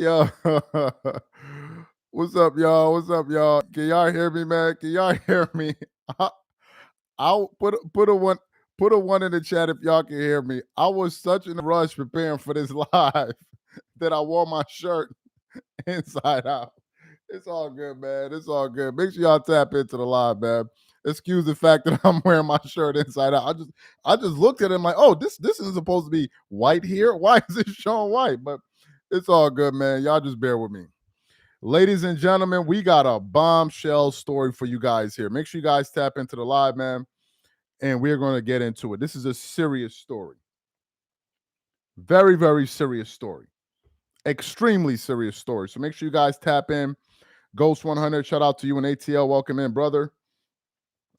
Yo, what's up, y'all? What's up, y'all? Can y'all hear me, man? Can y'all hear me? I- I'll put a one in the chat if y'all can hear me. I was such in a rush preparing for this live that I wore my shirt inside out. It's all good, man. It's all good. Make sure y'all tap into the live, man. Excuse the fact that I'm wearing my shirt inside out. I just looked at it and like, oh, this isn't supposed to be white here. Why is it showing white? But it's all good, man. Y'all just bear with me. Ladies and gentlemen, we got a bombshell story for you guys here. Make sure you guys tap into the live, man, and we're going to get into it. This is a serious story. Very, very serious story. Extremely serious story. So make sure you guys tap in. Ghost 100, shout out to you and ATL. Welcome in, brother.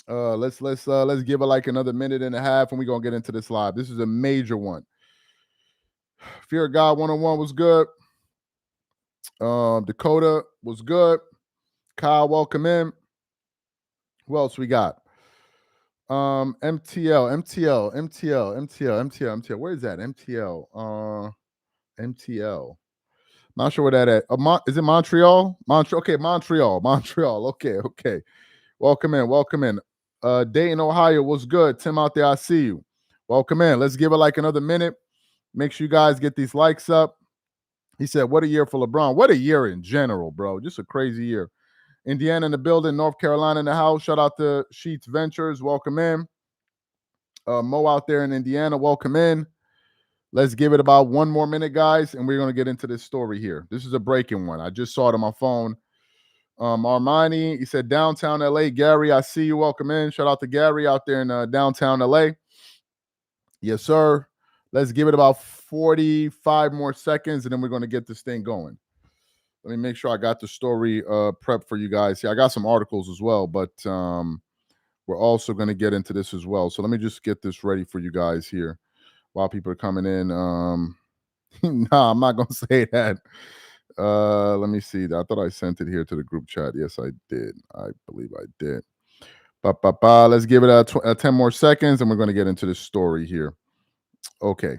Let's give it like another minute and a half, and we're gonna get into this live. This is a major one. Fear of God 101 was good. Dakota was good. Kyle, welcome in. Who else we got? MTL. Where is that? MTL. Not sure where that at. Is it Montreal? Okay, Montreal. Okay. Welcome in. Dayton, Ohio, what's good? Tim out there, I see you. Welcome in. Let's give it like another minute. Make sure you guys get these likes up. He said, what a year for LeBron. What a year in general, bro. Just a crazy year. Indiana in the building, North Carolina in the house. Shout out to Sheets Ventures. Welcome in. Mo out there in Indiana, welcome in. Let's give it about one more minute, guys, and we're going to get into this story here. This is a breaking one. I just saw it on my phone. Armani, he said, downtown LA. Gary, I see you. Welcome in. Shout out to Gary out there in downtown LA. Yes, sir. Let's give it about 45 more seconds, and then we're going to get this thing going. Let me make sure I got the story prepped for you guys here. I got some articles as well, but we're also going to get into this as well. So let me just get this ready for you guys here while people are coming in. Nah, I'm not going to say that. Let me see. I thought I sent it here to the group chat. Yes, I did. I believe I did. Let's give it 10 more seconds, and we're going to get into this story here. Okay.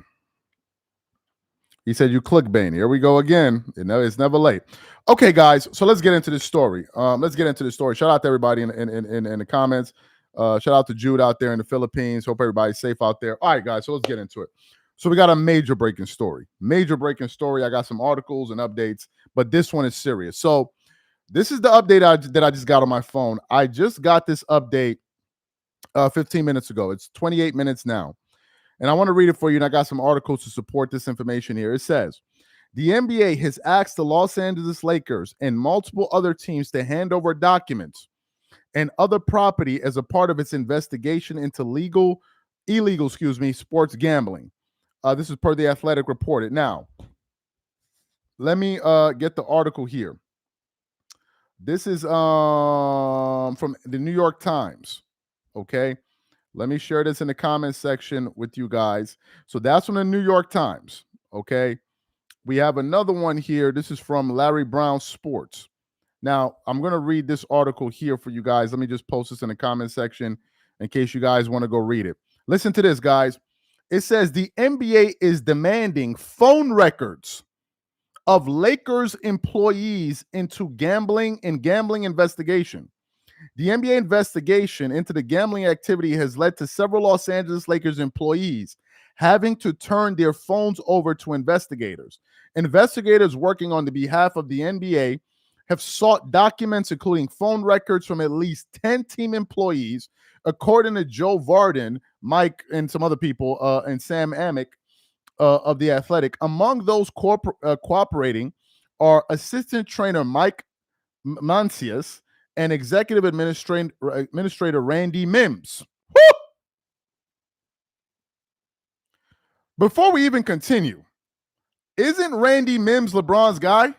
He said, you clickbait. Here we go again. It's never late. Okay, guys. So let's get into this story. Shout out to everybody in the comments. Shout out to Jude out there in the Philippines. Hope everybody's safe out there. All right, guys. So let's get into it. So we got a major breaking story. I got some articles and updates, but this one is serious. So this is the update that I just got on my phone. I just got this update 15 minutes ago. It's 28 minutes now. And I want to read it for you, and I got some articles to support this information here. It says, the NBA has asked the Los Angeles Lakers and multiple other teams to hand over documents and other property as a part of its investigation into illegal sports gambling. This is per The Athletic reported. Now, let me get the article here. This is from the New York Times, okay? Let me share this in the comment section with you guys. So that's from the New York Times, okay? We have another one here. This is from Larry Brown Sports. Now, I'm going to read this article here for you guys. Let me just post this in the comment section in case you guys want to go read it. Listen to this, guys. It says the NBA is demanding phone records of Lakers employees into gambling investigation. The NBA investigation into the gambling activity has led to several Los Angeles Lakers employees having to turn their phones over to investigators. Investigators working on the behalf of the NBA have sought documents including phone records from at least 10 team employees, according to Joe Varden, Mike, and some other people, and Sam Amick of The Athletic. Among those cooperating are assistant trainer Mike Mancias and executive administrator Randy Mims. Woo! Before we even continue, isn't Randy Mims LeBron's guy?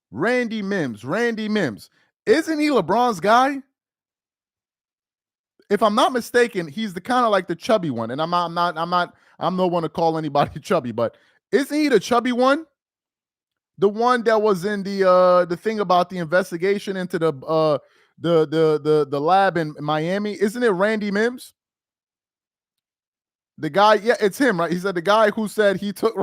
Randy Mims. Isn't he LeBron's guy? If I'm not mistaken, he's the kind of like the chubby one. And I'm no one to call anybody chubby, but isn't he the chubby one? The one that was in the thing about the investigation into the lab in Miami. Isn't it Randy Mims? The guy, yeah, it's him, right? He said the guy who said he took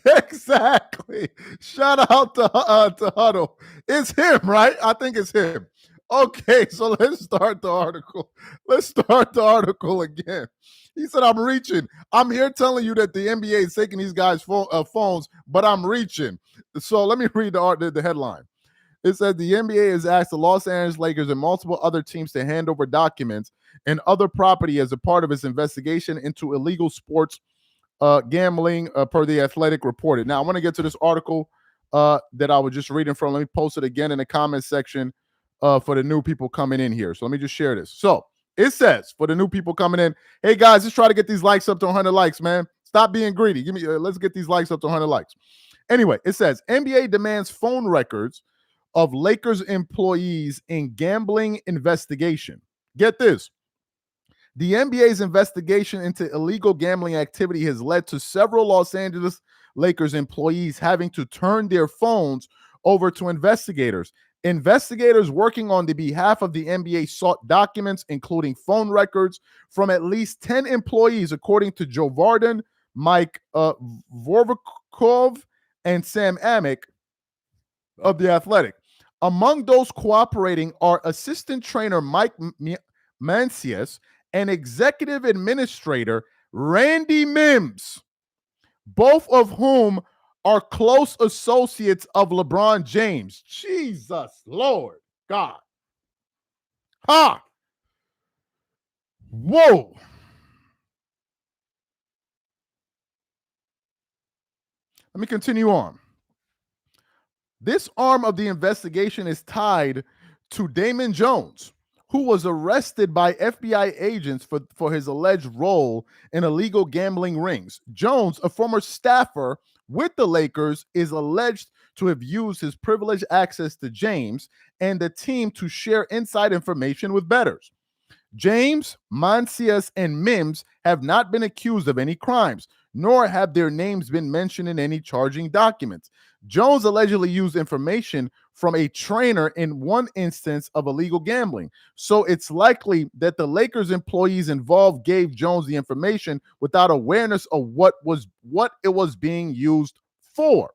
Exactly. Shout out to Huddle. It's him, right? I think it's him. Okay, so let's start the article. Let's start the article again. He said, I'm reaching. I'm here telling you that the NBA is taking these guys' phones, but I'm reaching. So let me read the headline. It said the NBA has asked the Los Angeles Lakers and multiple other teams to hand over documents and other property as a part of its investigation into illegal sports gambling, per the Athletic reported. Now, I want to get to this article that I was just reading from. Let me post it again in the comment section for the new people coming in here. So let me just share this. So it says for the new people coming in, hey guys, let's try to get these likes up to 100 likes, man. Stop being greedy. Give me, let's get these likes up to 100 likes. Anyway, it says NBA demands phone records of Lakers employees in gambling investigation. Get this. The NBA's investigation into illegal gambling activity has led to several Los Angeles Lakers employees having to turn their phones over to investigators. Investigators working on the behalf of the NBA sought documents, including phone records from at least 10 employees, according to Joe Varden, Mike Vorvikov, and Sam Amick of The Athletic. Among those cooperating are assistant trainer Mike Mancias and executive administrator Randy Mims, both of whom are close associates of LeBron James. Jesus Lord God. Ha! Whoa. Let me continue on. This arm of the investigation is tied to Damon Jones, who was arrested by FBI agents for his alleged role in illegal gambling rings. Jones, a former staffer with the Lakers, is alleged to have used his privileged access to James and the team to share inside information with bettors. James, Mancias, and Mims have not been accused of any crimes, nor have their names been mentioned in any charging documents. Jones allegedly used information from a trainer in one instance of illegal gambling. So it's likely that the Lakers employees involved gave Jones the information without awareness of what it was being used for.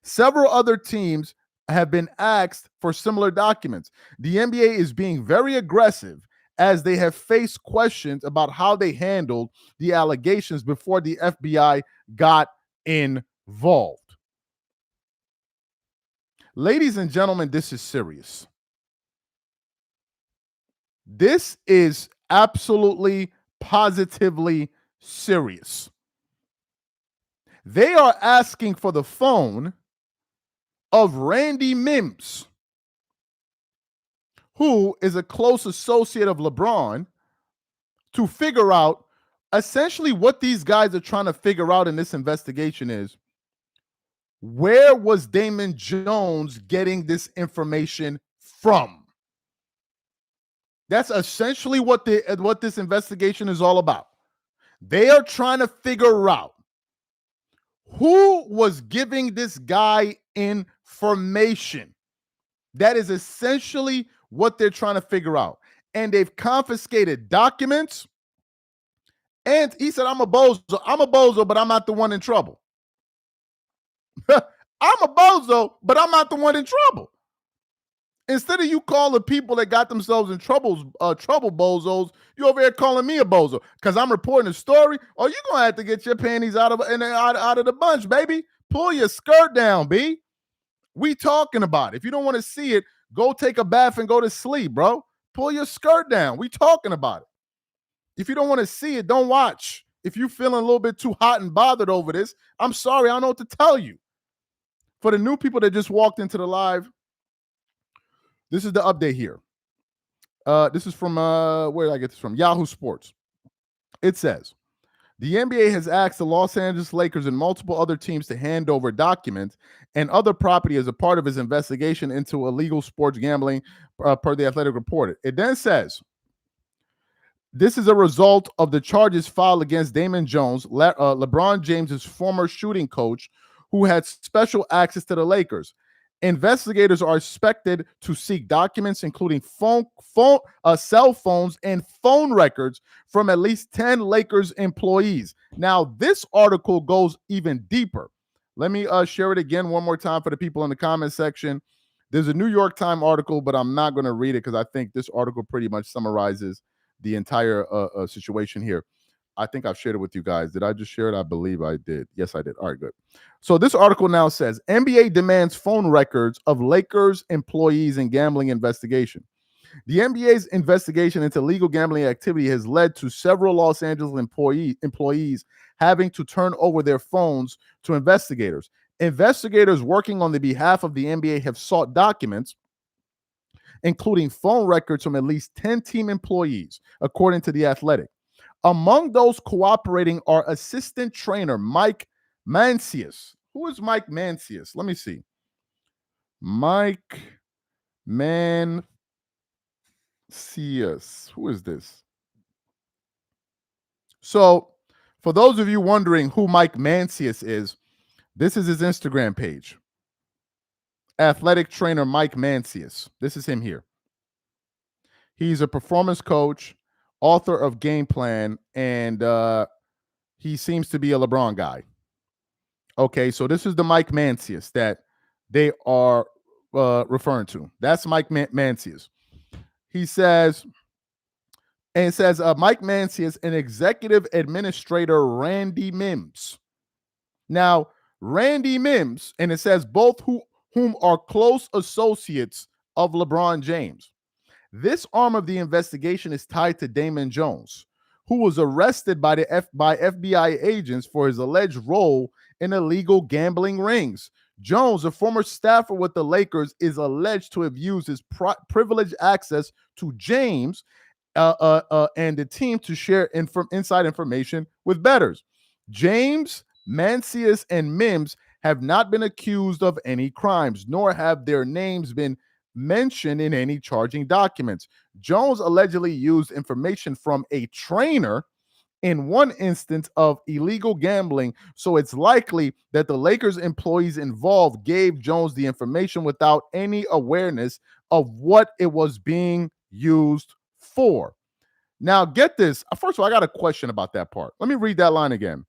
Several other teams have been asked for similar documents. The NBA is being very aggressive as they have faced questions about how they handled the allegations before the FBI got involved. Ladies and gentlemen, this is serious. This is absolutely, positively serious. They are asking for the phone of Randy Mims, who is a close associate of LeBron, to figure out essentially what these guys are trying to figure out in this investigation is, where was Damon Jones getting this information from? That's essentially what this investigation is all about. They are trying to figure out who was giving this guy information. That is essentially what they're trying to figure out. And they've confiscated documents. And he said, I'm a bozo, but I'm not the one in trouble. I'm a bozo, but I'm not the one in trouble. Instead of you calling people that got themselves in trouble bozos, you over here calling me a bozo because I'm reporting a story. Oh, you're gonna have to get your panties out of the bunch, baby. Pull your skirt down, B. We talking about it. If you don't want to see it, go take a bath and go to sleep, bro. Pull your skirt down. We talking about it. If you don't want to see it, don't watch. If you're feeling a little bit too hot and bothered over this, I'm sorry. I don't know what to tell you. For the new people that just walked into the live, this is the update here. This is from, where did I get this from? Yahoo Sports. It says, the NBA has asked the Los Angeles Lakers and multiple other teams to hand over documents and other property as a part of its investigation into illegal sports gambling, per the Athletic reported. It then says, this is a result of the charges filed against Damon Jones, LeBron James's former shooting coach, who had special access to the Lakers. Investigators are expected to seek documents, including cell phones and phone records from at least 10 Lakers employees. Now, this article goes even deeper. Let me share it again one more time for the people in the comment section. There's a New York Times article, but I'm not going to read it because I think this article pretty much summarizes the entire situation here. I think I've shared it with you guys. Did I just share it? I believe I did. Yes, I did. All right, good. So this article now says NBA demands phone records of Lakers employees in gambling investigation. The NBA's investigation into legal gambling activity has led to several Los Angeles employees having to turn over their phones to investigators. Investigators working on the behalf of the NBA have sought documents, including phone records from at least 10 team employees, according to The Athletic. Among those cooperating are assistant trainer Mike Mancius. Who is Mike Mancius? Let me see. Mike Mancius. Who is this? So, for those of you wondering who Mike Mancius is, this is his Instagram page. Athletic trainer Mike Mancius. This is him here. He's a performance coach, author of Game Plan, and he seems to be a LeBron guy. Okay, so this is the Mike Mancius that they are referring to. That's Mike Mancius. He says, and it says Mike Mancius and executive administrator Randy Mims. Now, Randy Mims, and it says both whom are close associates of LeBron James. This arm of the investigation is tied to Damon Jones, who was arrested by FBI agents for his alleged role in illegal gambling rings. Jones, a former staffer with the Lakers, is alleged to have used his privileged access to James and the team to share inside information with bettors. James, Mancius, and Mims have not been accused of any crimes, nor have their names been mentioned in any charging documents. Jones allegedly used information from a trainer in one instance of illegal gambling, so it's likely that the Lakers employees involved gave Jones the information without any awareness of what it was being used for. Now, get this. First of all, I got a question about that part. Let me read that line again.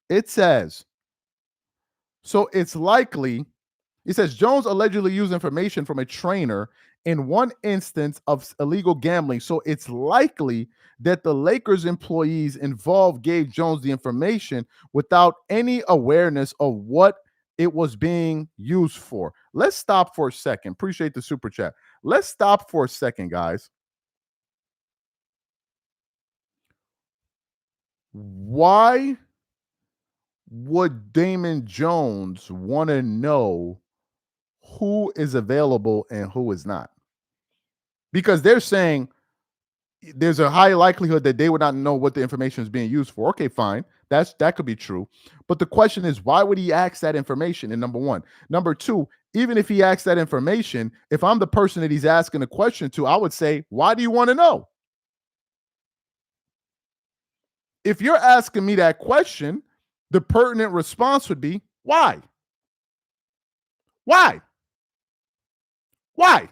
It says, so it's likely, it says Jones allegedly used information from a trainer in one instance of illegal gambling. So it's likely that the Lakers employees involved gave Jones the information without any awareness of what it was being used for. Let's stop for a second. Appreciate the super chat. Let's stop for a second, guys. Why would Damon Jones want to know who is available and who is not? Because they're saying there's a high likelihood that they would not know what the information is being used for. Okay, fine. That could be true. But the question is, why would he ask that information? And number one. Number two, even if he asks that information, if I'm the person that he's asking a question to, I would say, why do you want to know? If you're asking me that question, the pertinent response would be, why? Why? Why?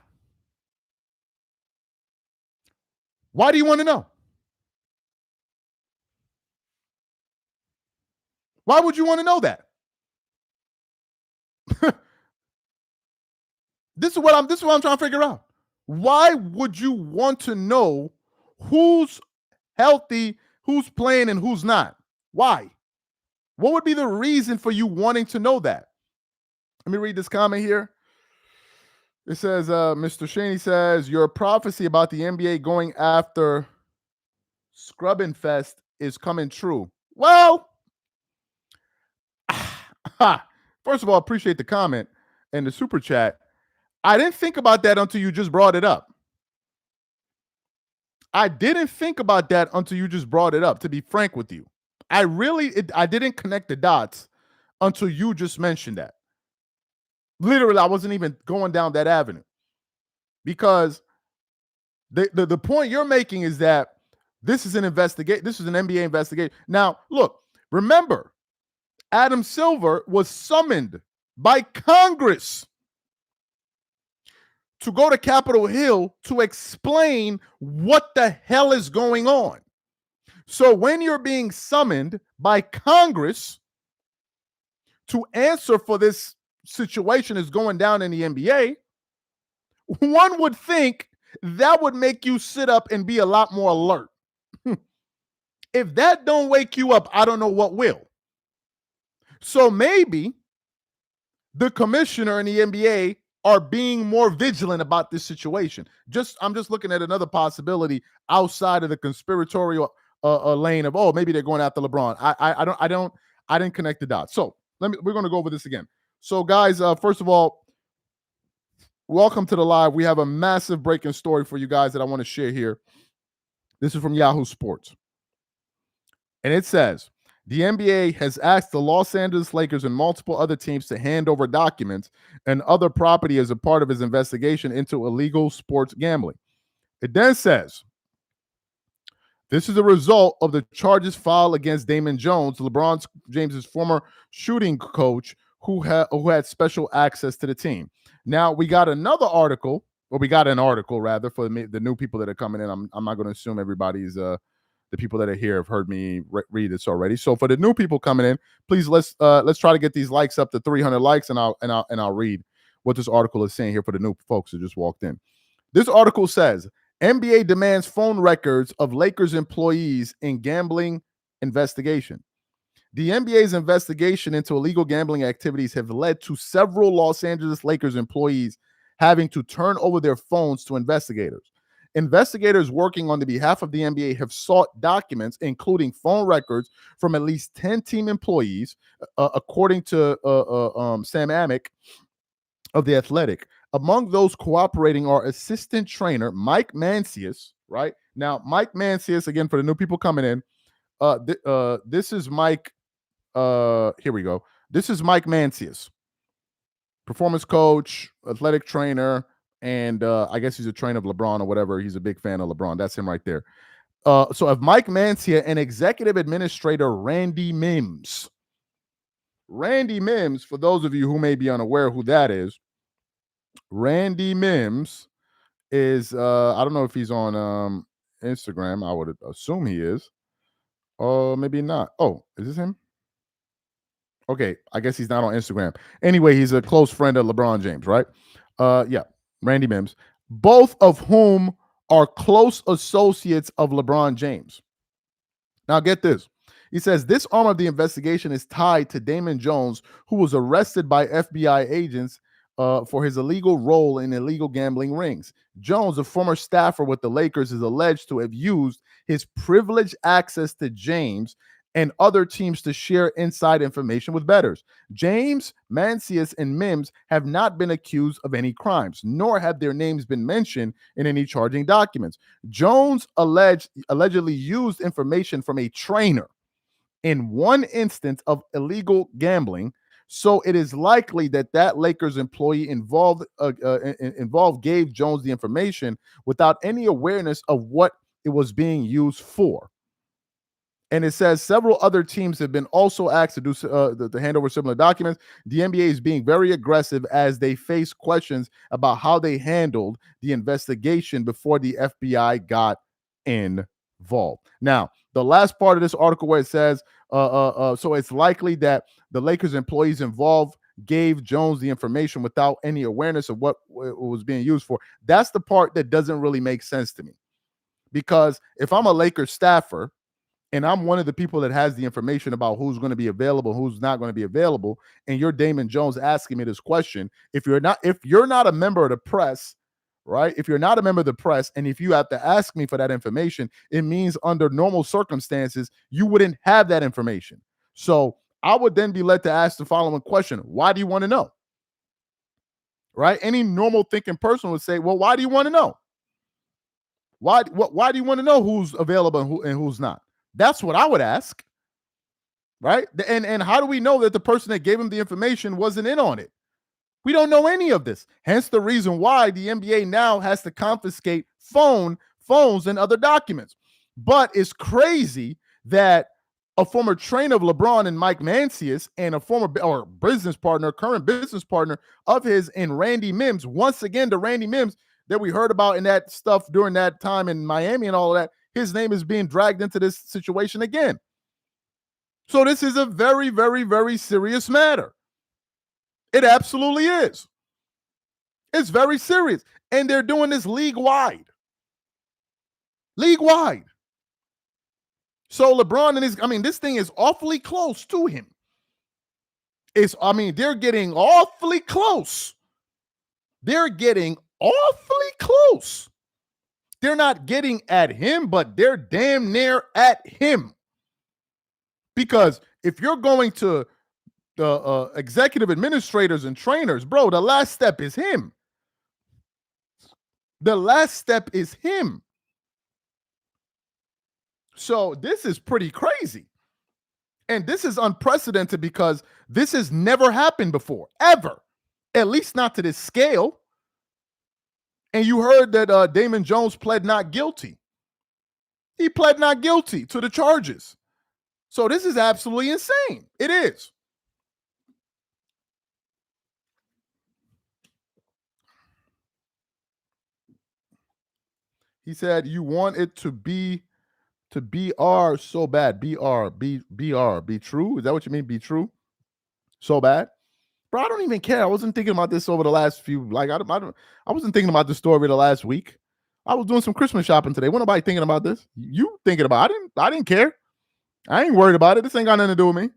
Why do you want to know? Why would you want to know that? This is what I'm trying to figure out. Why would you want to know who's healthy, who's playing, and who's not? Why? What would be the reason for you wanting to know that? Let me read this comment here. It says, Mr. Shaney says, your prophecy about the NBA going after Scrubbing Fest is coming true. Well, first of all, appreciate the comment and the super chat. I didn't think about that until you just brought it up. I didn't think about that until you just brought it up, to be frank with you. I didn't connect the dots until you just mentioned that. Literally, I wasn't even going down that avenue. Because the point you're making is that this is an investigation. This is an NBA investigation. Now, look, remember, Adam Silver was summoned by Congress to go to Capitol Hill to explain what the hell is going on. So when you're being summoned by Congress to answer for this situation is going down in the NBA, one would think that would make you sit up and be a lot more alert. If that don't wake you up, I don't know what will. So maybe the commissioner and the NBA are being more vigilant about this situation. I'm just looking at another possibility outside of the conspiratorial lane of, maybe they're going after LeBron. I didn't connect the dots. So we're going to go over this again. So guys, first of all, welcome to the live. We have a massive breaking story for you guys that I want to share here. This is from Yahoo Sports. And it says, the NBA has asked the Los Angeles Lakers and multiple other teams to hand over documents and other property as a part of his investigation into illegal sports gambling. It then says, this is a result of the charges filed against Damon Jones, LeBron James's former shooting coach, who had special access to the team. Now, we got an article for the new people that are coming in. I'm not going to assume everybody's the people that are here have heard me read this already. So for the new people coming in, please let's try to get these likes up to 300 likes, and I'll read what this article is saying here for the new folks that just walked in. This article says, NBA demands phone records of Lakers employees in gambling investigation. The NBA's investigation into illegal gambling activities have led to several Los Angeles Lakers employees having to turn over their phones to investigators. Investigators working on the behalf of the NBA have sought documents, including phone records from at least 10 team employees, according to Sam Amick of The Athletic. Among those cooperating are assistant trainer Mike Mancias, right? Now, Mike Mancias, again, for the new people coming in, this is Mike, here we go. This is Mike Mancias, performance coach, athletic trainer, and I guess he's a trainer of LeBron or whatever. He's a big fan of LeBron. That's him right there. So of Mike Mancia and executive administrator Randy Mims. Randy Mims, for those of you who may be unaware who that is, Randy Mims is, I don't know if he's on Instagram. I would assume he is. Maybe not. Oh, is this him? Okay, I guess he's not on Instagram. Anyway, he's a close friend of LeBron James, right? Yeah. Randy Mims, both of whom are close associates of LeBron James. Now, get this. He says this arm of the investigation is tied to Damon Jones, who was arrested by FBI agents for his illegal role in illegal gambling rings. Jones, a former staffer with the Lakers, is alleged to have used his privileged access to James and other teams to share inside information with bettors. James, Mancias, and Mims have not been accused of any crimes, nor have their names been mentioned in any charging documents. Jones allegedly used information from a trainer in one instance of illegal gambling, so it is likely that Lakers employee involved gave Jones the information without any awareness of what it was being used for. And it says several other teams have been also asked to do to hand over similar documents. The NBA is being very aggressive as they face questions about how they handled the investigation before the FBI got involved. Now, the last part of this article where it says, so it's likely that the Lakers employees involved gave Jones the information without any awareness of what it was being used for. That's the part that doesn't really make sense to me. Because if I'm a Lakers staffer, and I'm one of the people that has the information about who's going to be available, who's not going to be available, and you're Damon Jones asking me this question, if you're not a member of the press, right? If you're not a member of the press, and if you have to ask me for that information, it means under normal circumstances, you wouldn't have that information. So I would then be led to ask the following question: why do you want to know? Right? Any normal thinking person would say, well, why do you want to know? Why do you want to know who's available and who's not? That's what I would ask, right? And how do we know that the person that gave him the information wasn't in on it? We don't know any of this. Hence the reason why the NBA now has to confiscate phones and other documents. But it's crazy that a former trainer of LeBron and Mike Mancias and a former current business partner of his and Randy Mims, once again, the Randy Mims that we heard about in that stuff during that time in Miami and all of that, his name is being dragged into this situation again. So this is a very, very, very serious matter. It absolutely is. It's very serious. And they're doing this league-wide. League-wide. So LeBron and this thing is awfully close to him. They're getting awfully close. They're getting awfully close. They're not getting at him, but they're damn near at him. Because if you're going to the executive administrators and trainers, bro, the last step is him. The last step is him. So this is pretty crazy. And this is unprecedented because this has never happened before, ever. At least not to this scale. And you heard that Damon Jones pled not guilty. He pled not guilty to the charges. So this is absolutely insane. It is. He said, you want it to be BR so bad. BR, be true. Is that what you mean? Be true? So bad? Bro, I don't even care. I wasn't thinking about this over the last few, I wasn't thinking about this story the last week. I was doing some Christmas shopping today. Wasn't nobody thinking about this? You thinking about it? I didn't care. I ain't worried about it. This ain't got nothing to do with me.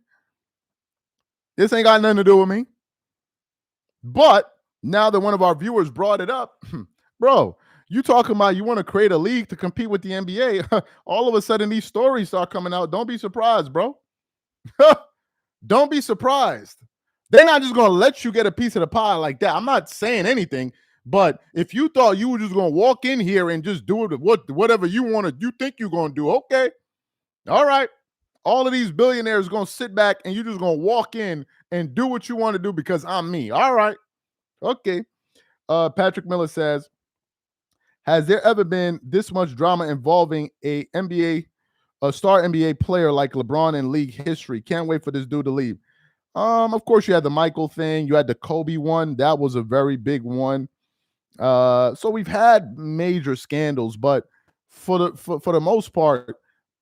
This ain't got nothing to do with me. But now that one of our viewers brought it up, bro, you talking about you want to create a league to compete with the NBA. All of a sudden, these stories start coming out. Don't be surprised, bro. Don't be surprised. They're not just going to let you get a piece of the pie like that. I'm not saying anything, but if you thought you were just going to walk in here and just do it whatever you want to, you think you're going to do, okay. All right. All of these billionaires going to sit back and you're just going to walk in and do what you want to do because I'm me. All right. Okay. Patrick Miller says, has there ever been this much drama involving a star NBA player like LeBron in league history? Can't wait for this dude to leave. Of course, you had the Michael thing. You had the Kobe one. That was a very big one. So we've had major scandals, but for the most part,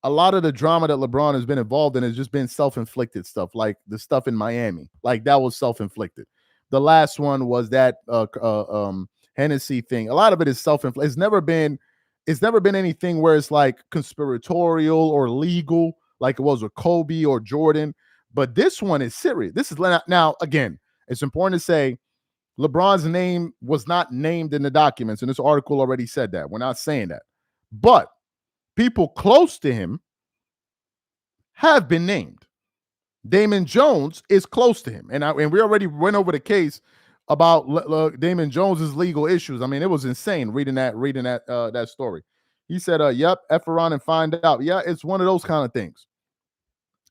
a lot of the drama that LeBron has been involved in has just been self-inflicted stuff, like the stuff in Miami. Like that was self-inflicted. The last one was that Hennessy thing. A lot of it is self-inflicted. It's never been anything where it's like conspiratorial or legal, like it was with Kobe or Jordan. But this one is serious. This is now again. It's important to say LeBron's name was not named in the documents, and this article already said that. We're not saying that, but people close to him have been named. Damon Jones is close to him, and we already went over the case about Damon Jones's legal issues. I mean, it was insane reading that story. He said, "Yep, F around and find out." Yeah, it's one of those kind of things.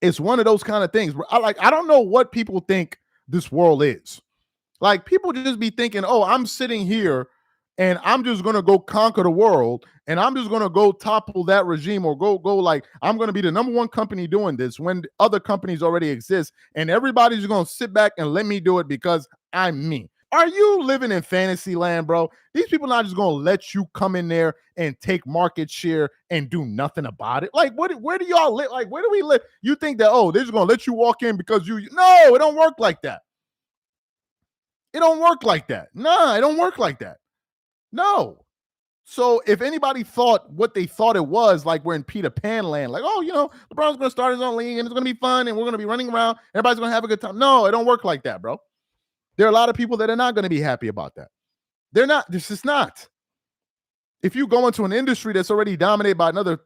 It's one of those kind of things. I don't know what people think this world is. Like people just be thinking, "Oh, I'm sitting here and I'm just going to go conquer the world and I'm just going to go topple that regime or go like I'm going to be the number one company doing this when other companies already exist and everybody's going to sit back and let me do it because I'm me." Are you living in fantasy land, bro? These people not just going to let you come in there and take market share and do nothing about it. Like, where do y'all live? Like, where do we live? You think that, oh, they're just going to let you walk in because no, it don't work like that. It don't work like that. Nah, it don't work like that. No. So if anybody thought what they thought it was, like we're in Peter Pan land, like, oh, LeBron's going to start his own league and it's going to be fun and we're going to be running around. Everybody's going to have a good time. No, it don't work like that, bro. There are a lot of people that are not going to be happy about that. They're not. This is not. If you go into an industry that's already dominated by another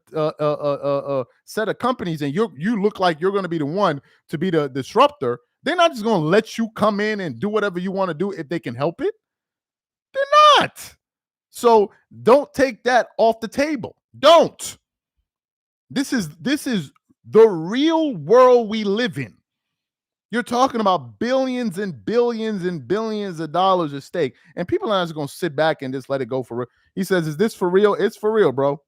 set of companies and you look like you're going to be the one to be the disruptor, they're not just going to let you come in and do whatever you want to do if they can help it. They're not. So don't take that off the table. Don't. This is the real world we live in. You're talking about billions and billions and billions of dollars at stake. And people are not just going to sit back and just let it go for real. He says, is this for real? It's for real, bro.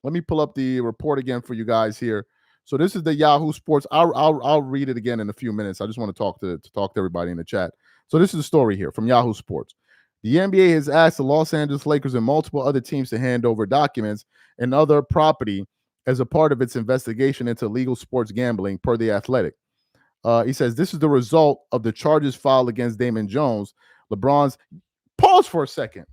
Let me pull up the report again for you guys here. So this is the Yahoo Sports. I'll read it again in a few minutes. I just want to talk to everybody in the chat. So this is the story here from Yahoo Sports. The NBA has asked the Los Angeles Lakers and multiple other teams to hand over documents and other property as a part of its investigation into legal sports gambling, per The Athletic. He says this is the result of the charges filed against Damon Jones. LeBron's pause for a second.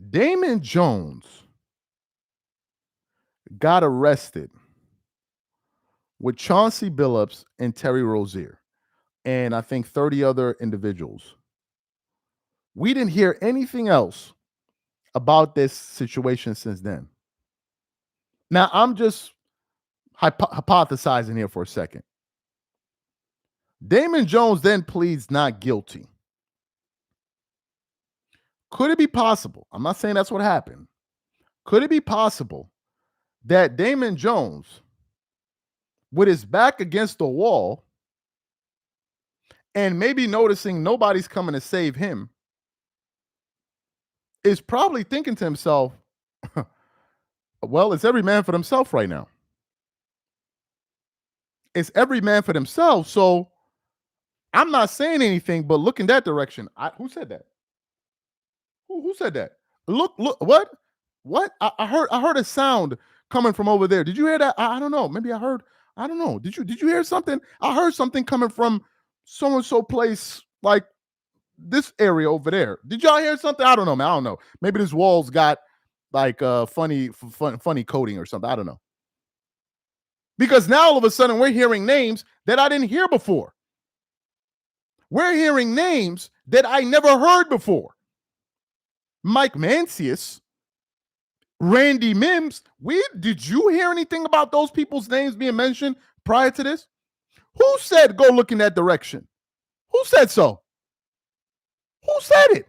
Damon Jones got arrested with Chauncey Billups and Terry Rozier, and I think 30 other individuals. We didn't hear anything else about this situation since then. Now, I'm just hypothesizing here for a second. Damon Jones then pleads not guilty. Could it be possible? I'm not saying that's what happened. Could it be possible that Damon Jones, with his back against the wall and maybe noticing nobody's coming to save him, is probably thinking to himself, well, it's every man for themselves right now. It's every man for themselves. So I'm not saying anything, but look in that direction. Who said that? Who said that? Look, what? What? I heard a sound coming from over there. Did you hear that? I don't know. Maybe I heard, I don't know. Did you hear something? I heard something coming from so-and-so place, like this area over there. Did y'all hear something? I don't know, man. I don't know. Maybe this wall's got like funny coating or something. I don't know. Because now all of a sudden we're hearing names that I didn't hear before. We're hearing names that I never heard before. Mike Mancius, Randy Mims. Did you hear anything about those people's names being mentioned prior to this? Who said go look in that direction? Who said so? Who said it?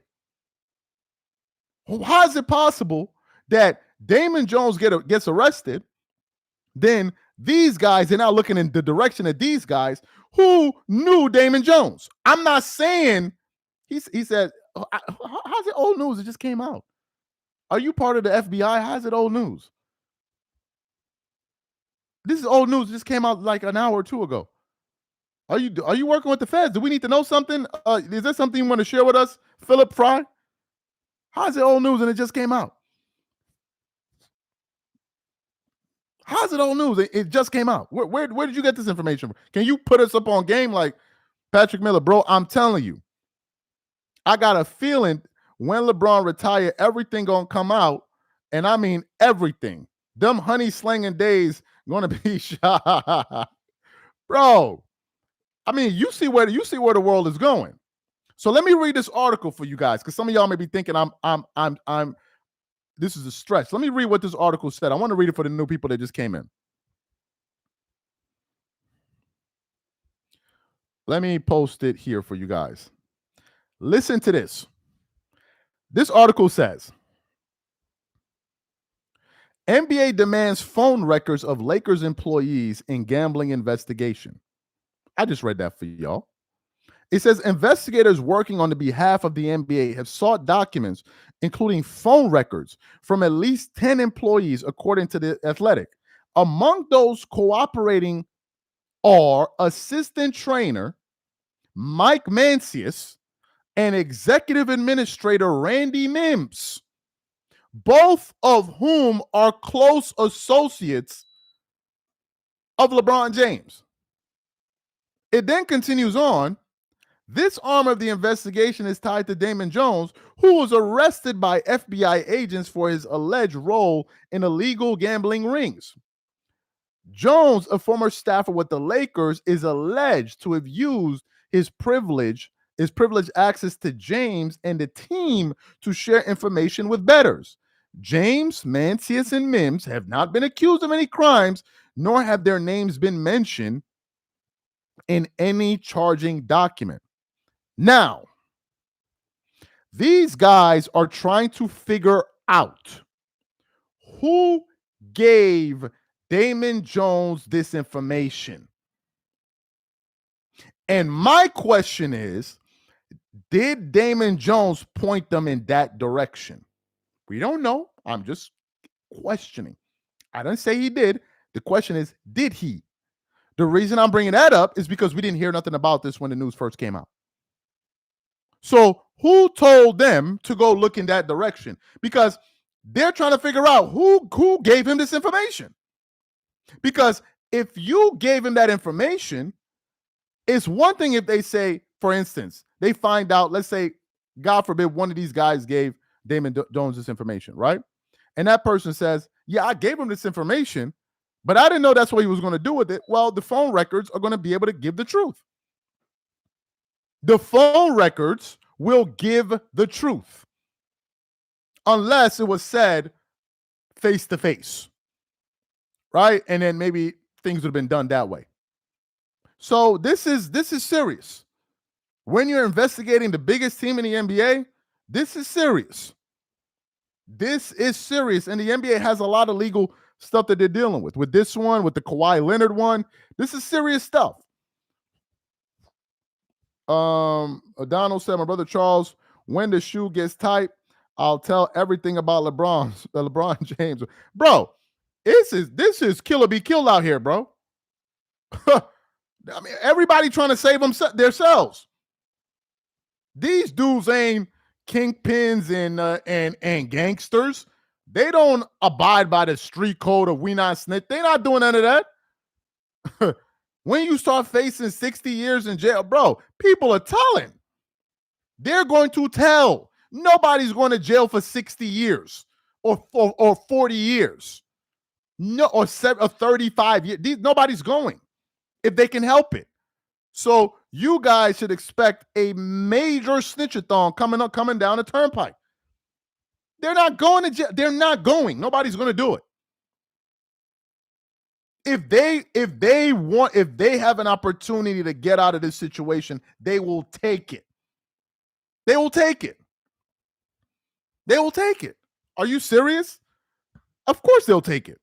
How is it possible that Damon Jones gets arrested? Then these guys are now looking in the direction of these guys who knew Damon Jones. I'm not saying he said, how's it old news? It just came out. Are you part of the FBI? How's it old news? This is old news. It just came out like an hour or two ago. Are you working with the feds? Do we need to know something? Is there something you want to share with us, Philip Fry? How's it old news and it just came out? How's it old news? It just came out. Where did you get this information from? Can you put us up on game like Patrick Miller? Bro, I'm telling you, I got a feeling when LeBron retire, everything gonna come out, and I mean everything. Them honey slinging days gonna be shot, bro. I mean, you see where the world is going. So let me read this article for you guys, because some of y'all may be thinking I'm this is a stretch. Let me read what this article said. I want to read it for the new people that just came in. Let me post it here for you guys. Listen to this. This article says, NBA demands phone records of Lakers employees in gambling investigation. I just read that for y'all. It says investigators working on the behalf of the NBA have sought documents, including phone records from at least 10 employees, according to The Athletic. Among those cooperating are assistant trainer Mike Mancius and executive administrator Randy Mims, both of whom are close associates of LeBron James. It then continues on. This arm of the investigation is tied to Damon Jones, who was arrested by FBI agents for his alleged role in illegal gambling rings. Jones, a former staffer with the Lakers, is alleged to have used his privileged access to James and the team to share information with bettors. James, Mancius, and Mims have not been accused of any crimes, nor have their names been mentioned in any charging document. Now, these guys are trying to figure out who gave Damon Jones this information. And my question is, did Damon Jones point them in that direction? We don't know. I'm just questioning. I didn't say he did. The question is, did he? The reason I'm bringing that up is because we didn't hear nothing about this when the news first came out. So who told them to go look in that direction? Because They're trying to figure out who gave him this information. Because if you gave him that information, it's one thing if they say, for instance, they find out, let's say, God forbid, one of these guys gave Damon Jones this information, right? And that person says, yeah, I gave him this information, but I didn't know that's what he was going to do with it. Well, the phone records are going to be able to give the truth. The phone records will give the truth unless it was said face to face, right? And then maybe things would have been done that way. So this is serious. When you're investigating the biggest team in the NBA, this is serious. This is serious. And the NBA has a lot of legal stuff that they're dealing with. With this one, with the Kawhi Leonard one, this is serious stuff. Donald said, my brother Charles, when the shoe gets tight, I'll tell everything about LeBron James. Bro, this is kill or be killed out here, bro. I mean, everybody trying to save themselves. These dudes ain't kingpins and gangsters. They don't abide by the street code of we not snitch. They not doing none of that. When you start facing 60 years in jail, bro, people are telling. They're going to tell. Nobody's going to jail for 60 years or 40 years. No, or 35 years. Nobody's going if they can help it. So you guys should expect a major snitchathon coming down the turnpike. They're not going to jail. They're not going. Nobody's going to do it. If they have an opportunity to get out of this situation, they will take it. They will take it. They will take it. Are you serious? Of course they'll take it.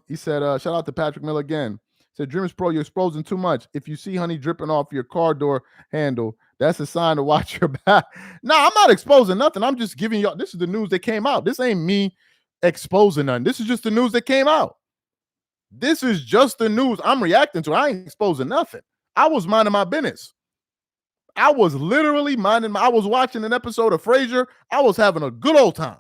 He said, shout out to Patrick Miller again. He said, Dreamers Pro, you're exposing too much. If you see honey dripping off your car door handle, that's a sign to watch your back. No, I'm not exposing nothing. I'm just giving y'all, this is the news that came out. This ain't me exposing nothing. This is just the news that came out. This is just the news I'm reacting to. I ain't exposing nothing. I was minding my business. I was literally I was watching an episode of Frasier. I was having a good old time.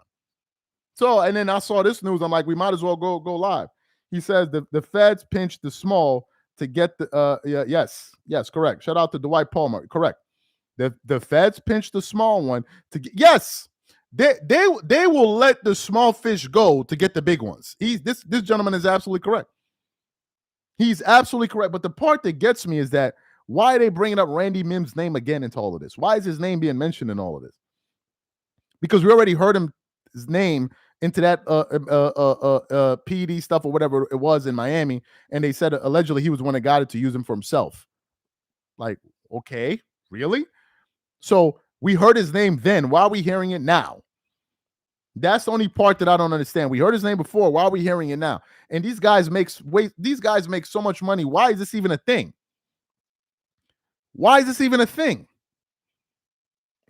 So, and then I saw this news. I'm like, we might as well go live. He says the feds pinched the small to get the yes, correct. Shout out to Dwight Palmer. Correct. The feds pinched the small one to get, yes. They will let the small fish go to get the big ones. This gentleman is absolutely correct. He's absolutely correct. But the part that gets me is that why are they bringing up Randy Mims' name again into all of this? Why is his name being mentioned in all of this? Because we already heard his name into that PD stuff or whatever it was in Miami, and they said allegedly he was the one that got it to use him for himself. Like, okay, really? So we heard his name then. Why are we hearing it now? That's the only part that I don't understand. We heard his name before. Why are we hearing it now? And these guys make so much money. Why is this even a thing? Why is this even a thing?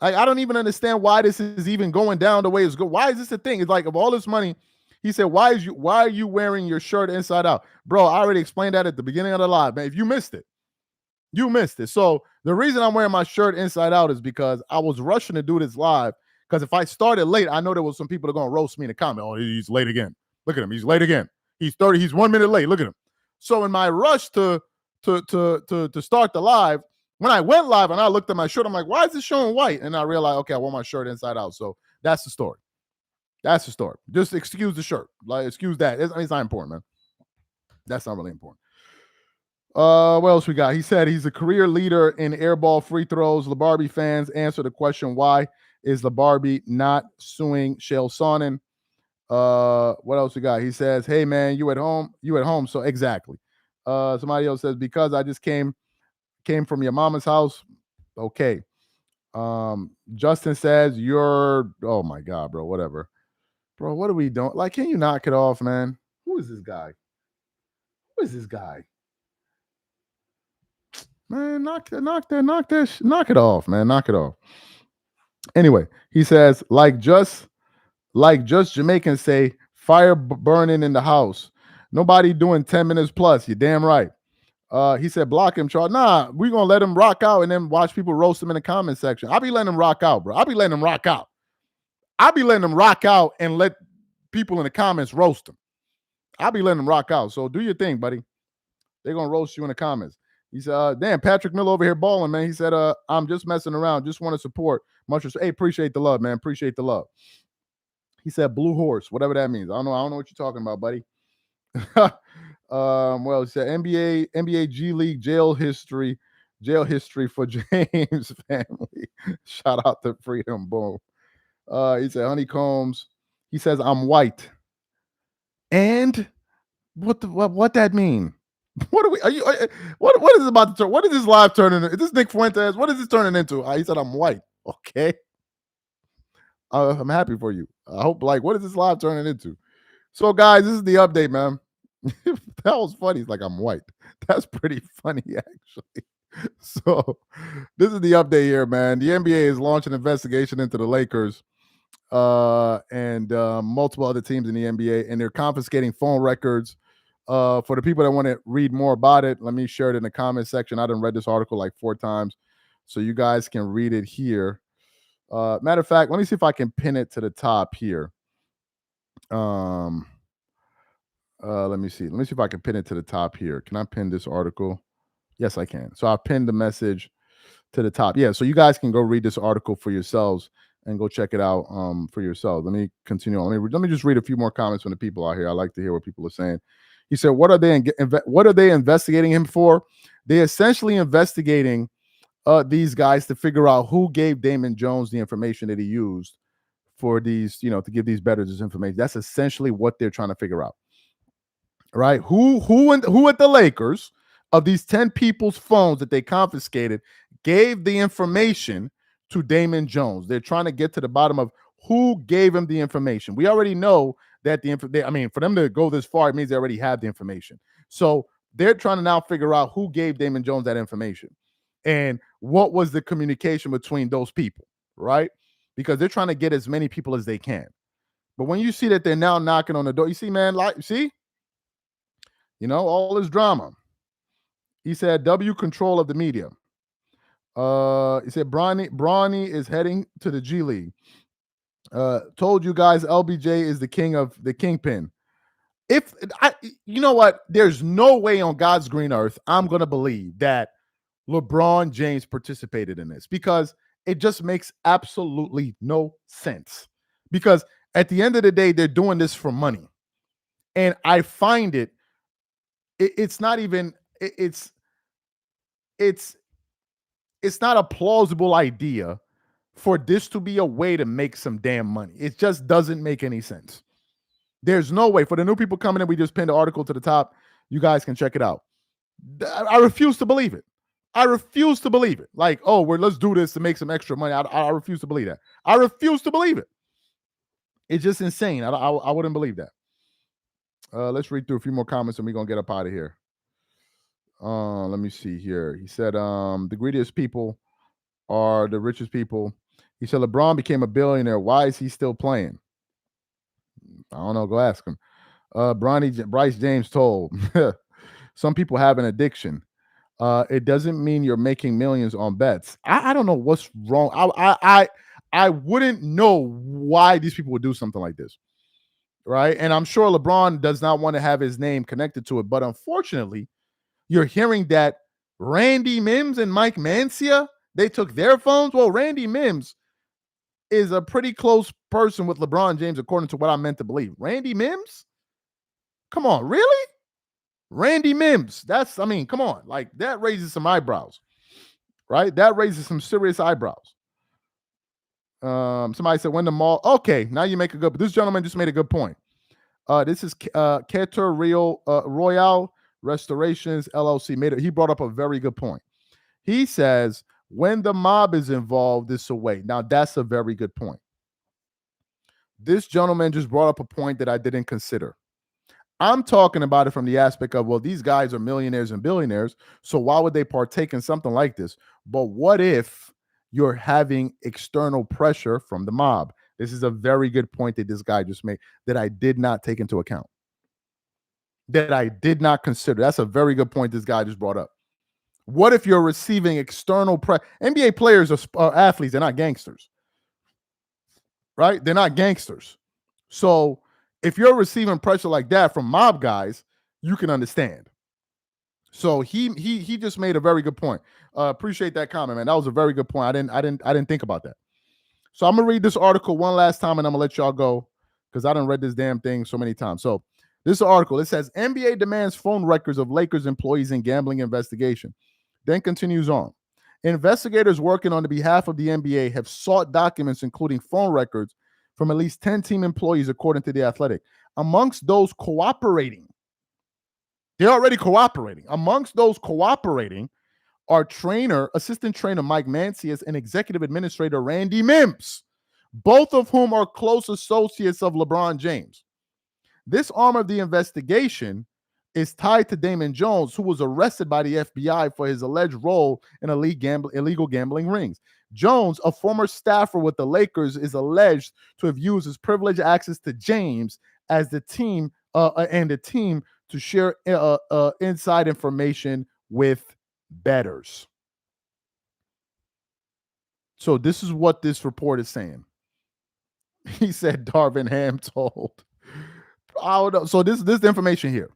I don't even understand why this is even going down the way it's going. Why is this a thing? It's like, of all this money, he said, why are you wearing your shirt inside out? Bro, I already explained that at the beginning of the live, man. If you missed it, you missed it. So the reason I'm wearing my shirt inside out is because I was rushing to do this live. Because if I started late, I know there was some people that are going to roast me in the comment. Oh, he's late again. Look at him. He's late again. He's 1 minute late. Look at him. So in my rush to start the live, when I went live and I looked at my shirt, I'm like, why is it showing white? And I realized, okay, I wore my shirt inside out. So that's the story. That's the story. Just excuse the shirt. Like, excuse that. It's not important, man. That's not really important. What else we got? He said he's a career leader in airball free throws. LeBarbie fans answer the question, why is LeBarbie not suing Chael Sonnen? What else we got? He says, hey, man, you at home. So exactly. Somebody else says, because I just came from your mama's house. Okay. Justin says oh my God, bro, whatever. Bro, what are we doing? Like, can you knock it off, man? Who is this guy? Man, knock it off, man. Knock it off. Anyway, he says, like just Jamaicans say, fire burning in the house. Nobody doing 10 minutes plus. You're damn right. He said, block him, Charles. Nah, we're going to let him rock out and then watch people roast him in the comment section. I'll be letting him rock out, bro. I'll be letting them rock out and let people in the comments roast them. I'll be letting them rock out. So do your thing, buddy. They're gonna roast you in the comments. He said, damn, Patrick Miller over here balling, man. He said, I'm just messing around. Just want to support. Much respect. Hey, appreciate the love, man. Appreciate the love. He said blue horse, whatever that means. I don't know what you're talking about, buddy. Well, he said NBA G League jail history for James family. Shout out to Freedom. Boom. He said honeycombs. He says I'm white. And what that mean? What are we? Are you? What is it about to turn? What is this live turning? Is this Nick Fuentes? What is this turning into? He said I'm white. Okay. I'm happy for you. I hope. What is this live turning into? So, guys, this is the update, man. That was funny. It's like I'm white. That's pretty funny, actually. So, this is the update here, man. The NBA is launching an investigation into the Lakers and multiple other teams in the NBA, and they're confiscating phone records. For the people that want to read more about it, let me share it in the comment section. I done read this article like 4 times, so you guys can read it here. Matter of fact, let me see if I can pin it to the top here. Let me see. Let me see if I can pin it to the top here. Can I pin this article? Yes, I can. So I pinned the message to the top. Yeah, so you guys can go read this article for yourselves and go check it out for yourselves. Let me continue on. Let me just read a few more comments from the people out here. I like to hear what people are saying. He said, what are they investigating him for? They're essentially investigating these guys to figure out who gave Damon Jones the information that he used for these, to give these bettors this information. That's essentially what they're trying to figure out. Right? Who at the Lakers of these 10 people's phones that they confiscated gave the information to Damon Jones? They're trying to get to the bottom of who gave him the information. We already know that for them to go this far, it means they already have the information. So they're trying to now figure out who gave Damon Jones that information and what was the communication between those people, right? Because they're trying to get as many people as they can. But when you see that they're now knocking on the door, you see, man, all this drama. He said, W control of the media. He said, Bronny is heading to the G League. Told you guys LBJ is the kingpin. You know what? There's no way on God's green earth I'm going to believe that LeBron James participated in this, because it just makes absolutely no sense. Because at the end of the day, they're doing this for money. And I find it's not even, it's not a plausible idea for this to be a way to make some damn money. It just doesn't make any sense. There's no way. For the new people coming in, we just pinned the article to the top. You guys can check it out. I refuse to believe it. I refuse to believe it. Let's do this to make some extra money. I refuse to believe that. I refuse to believe it. It's just insane. I wouldn't believe that. Let's read through a few more comments and we're going to get up out of here. Let me see here. He said, the greediest people are the richest people. He said, LeBron became a billionaire. Why is he still playing? I don't know. Go ask him. Bryce James told, some people have an addiction. It doesn't mean you're making millions on bets. I don't know what's wrong. I wouldn't know why these people would do something like this, right? And I'm sure LeBron does not want to have his name connected to it, but unfortunately, you're hearing that Randy Mims and Mike Mancia, they took their phones. Well, Randy Mims is a pretty close person with LeBron James, according to what I'm meant to believe. Randy Mims? Come on, really? Randy Mims. Come on. That raises some eyebrows, right? That raises some serious eyebrows. Somebody said when the mall. Okay, now you make a good. This gentleman just made a good point. This is Keter Royale Restorations LLC. He brought up a very good point. He says when the mob is involved, it's a way. Now that's a very good point. This gentleman just brought up a point that I didn't consider. I'm talking about it from the aspect of, well, these guys are millionaires and billionaires, so why would they partake in something like this? But what if you're having external pressure from the mob? This is a very good point that this guy just made that I did not take into account, that I did not consider. That's a very good point this guy just brought up. What if you're receiving external pressure? NBA players are athletes. They're not gangsters. right? They're not gangsters. So if you're receiving pressure like that from mob guys, you can understand. So he just made a very good point. Appreciate that comment, man. That was a very good point. I didn't think about that. So I'm gonna read this article one last time, and I'm gonna let y'all go because I done read this damn thing so many times. So this article, it says NBA demands phone records of Lakers employees in gambling investigation. Then continues on. Investigators working on the behalf of the NBA have sought documents including phone records from at least 10 team employees, according to The Athletic. Amongst those cooperating, they're already cooperating. Amongst those cooperating are assistant trainer Mike Mancias and executive administrator Randy Mims, both of whom are close associates of LeBron James. This arm of the investigation is tied to Damon Jones, who was arrested by the FBI for his alleged role in illegal gambling rings. Jones, a former staffer with the Lakers, is alleged to have used his privileged access to James as the team to share inside information with bettors. So this is what this report is saying. He said Darvin Ham told. I don't know. So this is the information here.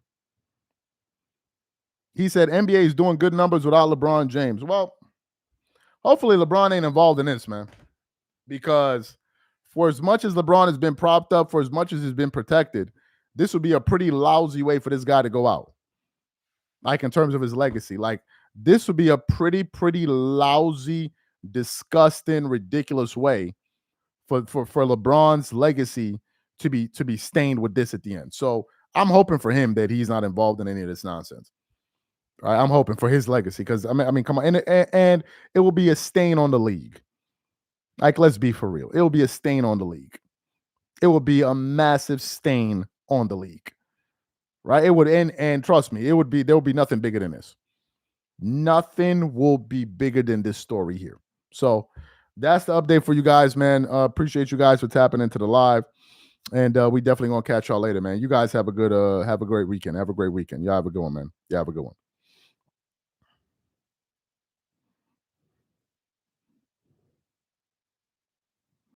He said NBA is doing good numbers without LeBron James. Well, hopefully LeBron ain't involved in this, man. Because for as much as LeBron has been propped up, for as much as he's been protected, this would be a pretty lousy way for this guy to go out. Like in terms of his legacy. Like this would be a pretty lousy, disgusting, ridiculous way for LeBron's legacy to be stained with this at the end. So I'm hoping for him that he's not involved in any of this nonsense. All right, I'm hoping for his legacy because I mean, come on, and it will be a stain on the league. Like, let's be for real. It will be a stain on the league. It will be a massive stain on the league. Right? It would and trust me, there will be nothing bigger than this. Nothing will be bigger than this story here. So that's the update for you guys, man. Appreciate you guys for tapping into the live. And we definitely gonna catch y'all later, man. You guys have a great weekend. Have a great weekend. Y'all have a good one, man. Y'all have a good one.